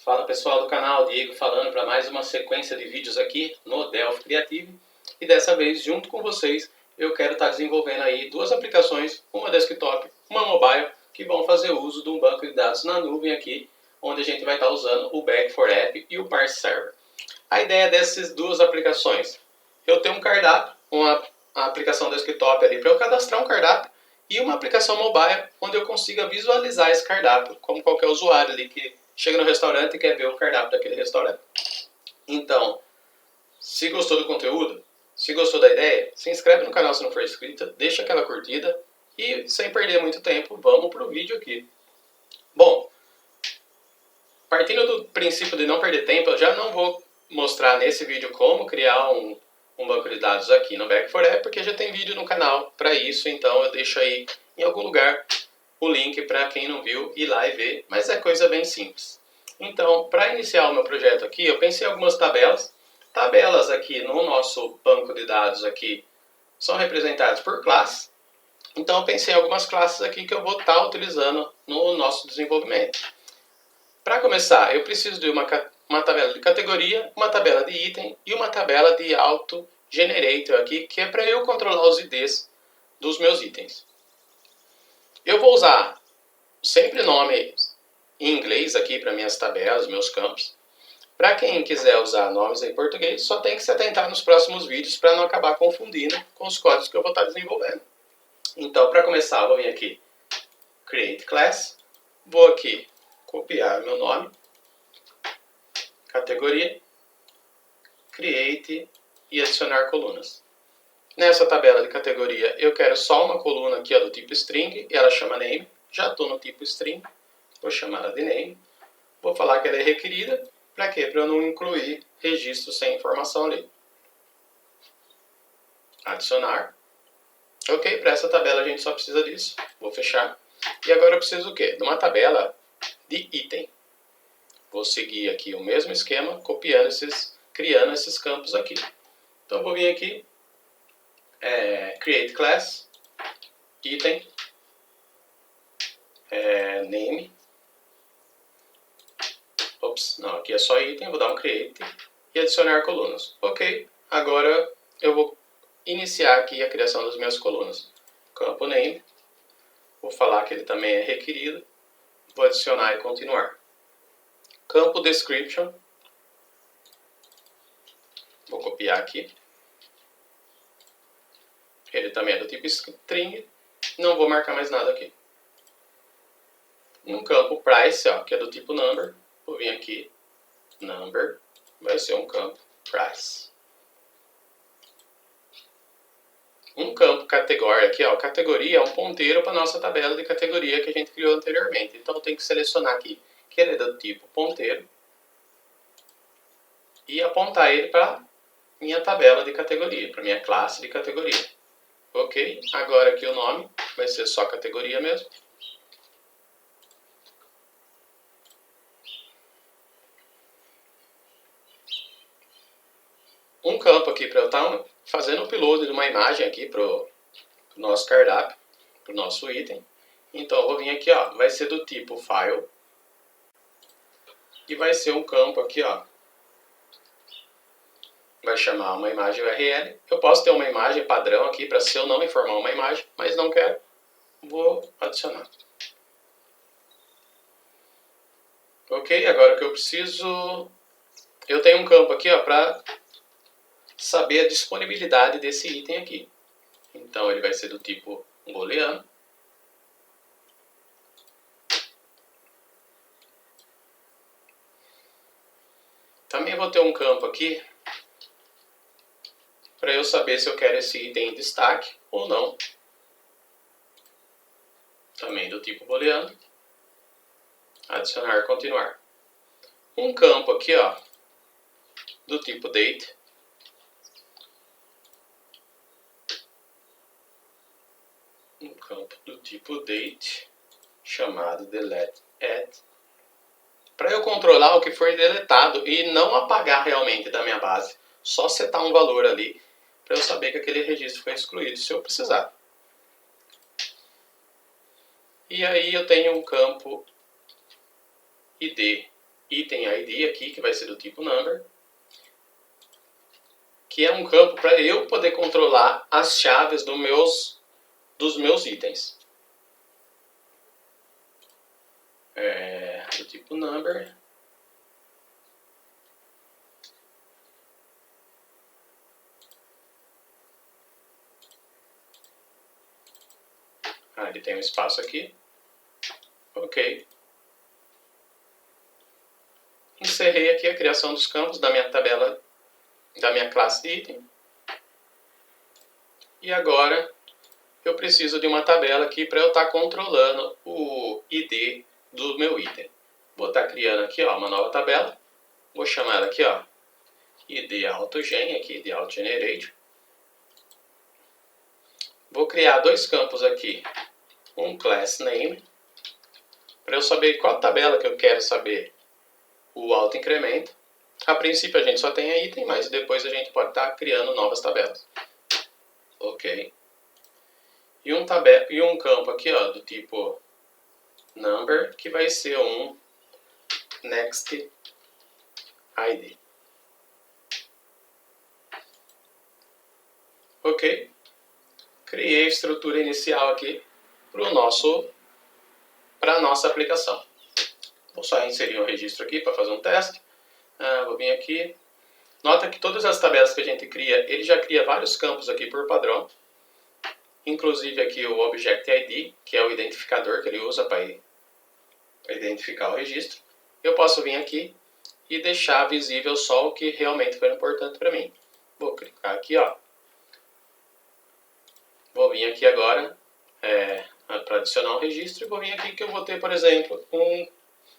Fala pessoal do canal, Diego falando para mais uma sequência de vídeos aqui no Delphi Creative. E dessa vez, junto com vocês, eu quero estar desenvolvendo aí duas aplicações, uma desktop, uma mobile, que vão fazer uso de um banco de dados na nuvem aqui, onde a gente vai estar usando o Back4App e o Parse Server. A ideia dessas duas aplicações, eu tenho um cardápio, uma aplicação desktop ali para eu cadastrar um cardápio, e uma aplicação mobile onde eu consiga visualizar esse cardápio, como qualquer usuário ali que chega no restaurante e quer ver o cardápio daquele restaurante. Então, se gostou do conteúdo, se gostou da ideia, se inscreve no canal se não for inscrito, deixa aquela curtida e, sem perder muito tempo, vamos para o vídeo aqui. Bom, partindo do princípio de não perder tempo, eu já não vou mostrar nesse vídeo como criar um banco de dados aqui no Back4App, porque já tem vídeo no canal para isso, então eu deixo aí em algum lugar o link para quem não viu ir lá e ver, mas é coisa bem simples. Então, para iniciar o meu projeto aqui, eu pensei em algumas tabelas. Tabelas aqui no nosso banco de dados aqui são representadas por classe. Então, eu pensei em algumas classes aqui que eu vou estar utilizando no nosso desenvolvimento. Para começar, eu preciso de uma tabela de categoria, uma tabela de item e uma tabela de auto-generator aqui, que é para eu controlar os IDs dos meus itens. Eu vou usar sempre nome em inglês aqui para minhas tabelas, meus campos. Para quem quiser usar nomes em português, só tem que se atentar nos próximos vídeos para não acabar confundindo com os códigos que eu vou estar desenvolvendo. Então, para começar, eu vou vir aqui, Create Class, vou aqui copiar meu nome, categoria, Create e adicionar colunas. Nessa tabela de categoria, eu quero só uma coluna aqui do tipo string, e ela chama name. Já estou no tipo string, vou chamar ela de name. Vou falar que ela é requerida. Para quê? Para eu não incluir registro sem informação ali. Adicionar. Ok, para essa tabela a gente só precisa disso. Vou fechar. E agora eu preciso o quê? De uma tabela de item. Vou seguir aqui o mesmo esquema, criando esses campos aqui. Então vou vir aqui, Create Class, Item, Name. Ops, não, aqui é só item, vou dar um Create e adicionar colunas. Ok, agora eu vou iniciar aqui a criação das minhas colunas. Campo Name, vou falar que ele também é requerido, vou adicionar e continuar. Campo Description, vou copiar aqui. Ele também é do tipo string, não vou marcar mais nada aqui. Um campo Price, que é do tipo number, vou vir aqui, number, vai ser um campo price. Um campo category aqui, categoria é um ponteiro para a nossa tabela de categoria que a gente criou anteriormente. Então eu tenho que selecionar aqui que ele é do tipo ponteiro e apontar ele para minha tabela de categoria, para minha classe de categoria. Ok, agora aqui o nome vai ser só categoria mesmo. Um campo aqui para eu estar fazendo o upload de uma imagem aqui para o nosso cardápio, para o nosso item. Então eu vou vir aqui, vai ser do tipo file e vai ser um campo aqui, vai chamar uma imagem URL. Eu posso ter uma imagem padrão aqui para se eu não informar uma imagem, mas não quero, vou adicionar. Ok, agora o que eu preciso, eu tenho um campo aqui para saber a disponibilidade desse item aqui. Então ele vai ser do tipo booleano. Também vou ter um campo aqui para eu saber se eu quero esse item em destaque ou não. Também do tipo booleano. Adicionar, continuar. Um campo aqui, do tipo date. Um campo do tipo date, chamado delete add, para eu controlar o que foi deletado e não apagar realmente da minha base. Só setar um valor ali para eu saber que aquele registro foi excluído, se eu precisar. E aí eu tenho um campo ID item ID aqui, que vai ser do tipo number, que é um campo para eu poder controlar as chaves dos meus itens. Do tipo number. Ele tem um espaço aqui. Ok. Encerrei aqui a criação dos campos da minha tabela, da minha classe de item. E agora eu preciso de uma tabela aqui para eu estar controlando o ID do meu item. Vou estar criando aqui uma nova tabela. Vou chamar ela aqui ID AutoGen, aqui de AutoGenerator. Vou criar dois campos aqui. Um class name, para eu saber qual tabela que eu quero saber o autoincremento. A princípio a gente só tem a item, mas depois a gente pode estar criando novas tabelas. Ok. E um campo aqui do tipo number, que vai ser um next ID. Ok. Criei a estrutura inicial aqui para a nossa aplicação. Vou só inserir um registro aqui para fazer um teste. Vou vir aqui. Nota que todas as tabelas que a gente cria, ele já cria vários campos aqui por padrão. Inclusive aqui o Object ID, que é o identificador que ele usa para identificar o registro. Eu posso vir aqui e deixar visível só o que realmente foi importante para mim. Vou clicar aqui, Vou vir aqui agora para adicionar um registro e vou vir aqui que eu vou ter, por exemplo,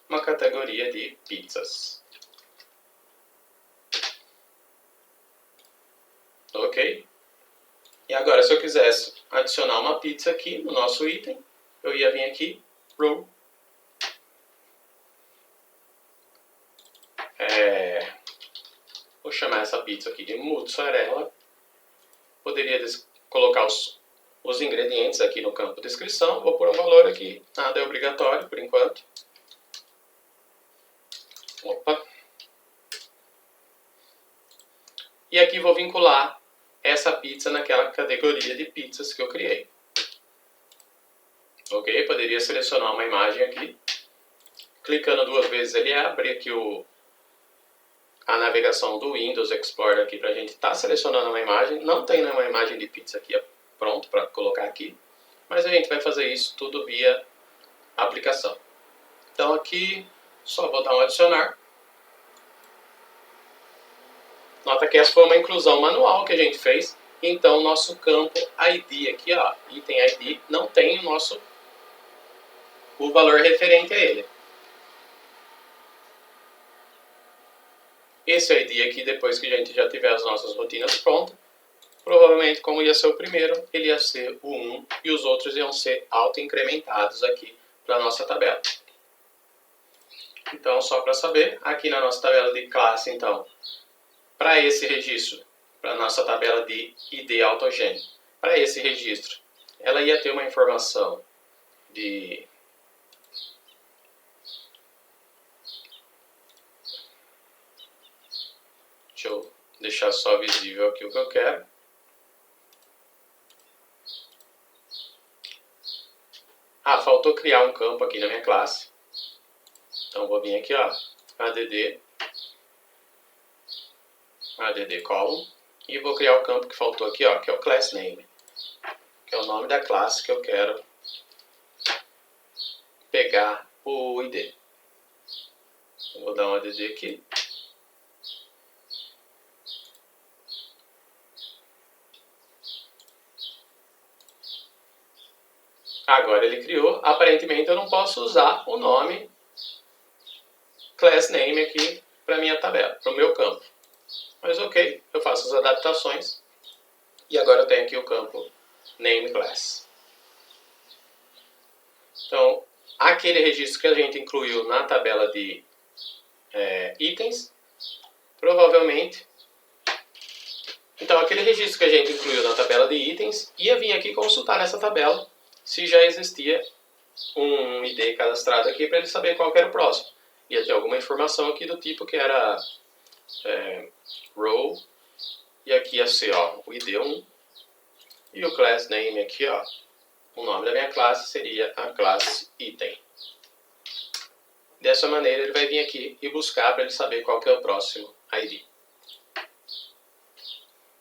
uma categoria de pizzas. Ok? E agora, se eu quisesse adicionar uma pizza aqui no nosso item, eu ia vir aqui, row. Vou chamar essa pizza aqui de mozzarella. Poderia colocar os ingredientes aqui no campo descrição. Vou pôr um valor aqui, nada é obrigatório por enquanto. Opa. E aqui vou vincular essa pizza naquela categoria de pizzas que eu criei. Ok? Poderia selecionar uma imagem aqui. Clicando duas vezes ele abre aqui a navegação do Windows Explorer aqui para a gente estar selecionando uma imagem. Não tem uma imagem de pizza aqui pronto para colocar aqui, mas a gente vai fazer isso tudo via aplicação. Então aqui só vou dar um adicionar. Nota que essa foi uma inclusão manual que a gente fez. Então o nosso campo ID aqui, item ID, não tem o valor referente a ele. Esse ID aqui, depois que a gente já tiver as nossas rotinas prontas, provavelmente, como ia ser o primeiro, ele ia ser o 1 e os outros iam ser auto-incrementados aqui para a nossa tabela. Então, só para saber, aqui na nossa tabela de classe, então, para esse registro, para a nossa tabela de ID AutoGen, para esse registro, ela ia ter uma informação de... Deixa eu deixar só visível aqui o que eu quero. Faltou criar um campo aqui na minha classe. Então vou vir aqui, add column, e vou criar o campo que faltou aqui, que é o class name, que é o nome da classe que eu quero pegar o ID. Eu vou dar um add aqui. Agora ele criou. Aparentemente eu não posso usar o nome class name aqui para minha tabela, para o meu campo. Mas ok, eu faço as adaptações. E agora eu tenho aqui o campo name class. Então, aquele registro que a gente incluiu na tabela de itens, provavelmente... Então, aquele registro que a gente incluiu na tabela de itens, ia vir aqui consultar nessa tabela se já existia um ID cadastrado aqui para ele saber qual que era o próximo. ia ter alguma informação aqui do tipo que era row, e aqui ia ser o ID1, e o class name aqui, o nome da minha classe seria a classe item. Dessa maneira ele vai vir aqui e buscar para ele saber qual que é o próximo ID.